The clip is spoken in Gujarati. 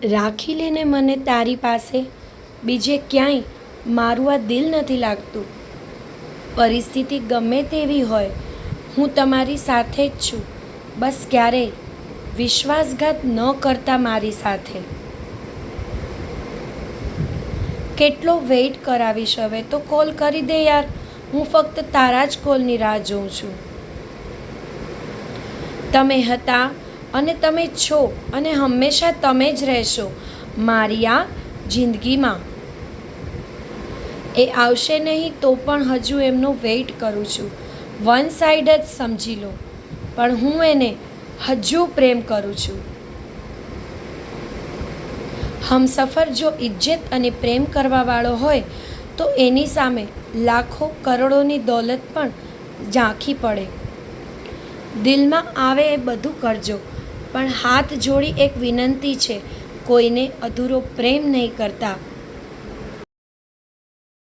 રાખી લેને મને તારી પાસે, બીજે ક્યાંય મારું આ દિલ નથી લાગતું. પરિસ્થિતિ ગમે તેવી હોય, હું તમારી સાથે જ છું. બસ ક્યારેય વિશ્વાસઘાત ન કરતા મારી સાથે. કેટલો વેઇટ કરાવીશ હવે? તો કોલ કરી દે યાર. હું ફક્ત તારા જ કોલની રાહ જોઉં છું. તમે હતા અને તમે છો અને હંમેશા તમે જ રહેશો મારી આ જિંદગીમાં. એ આવશે નહીં તો પણ હજુ એમનો વેઇટ કરું છું. વન સાઈડ જ સમજી લો, પણ હું એને હજુ પ્રેમ કરું છું. હમસફર જો ઇજ્જત અને પ્રેમ કરવાવાળો હોય તો એની સામે લાખો કરોડોની દોલત પણ ઝાંખી પડે. દિલમાં આવે એ બધું કરજો, પણ હાથ જોડી એક વિનંતી છે, કોઈને અધૂરો પ્રેમ નહીં કરતા.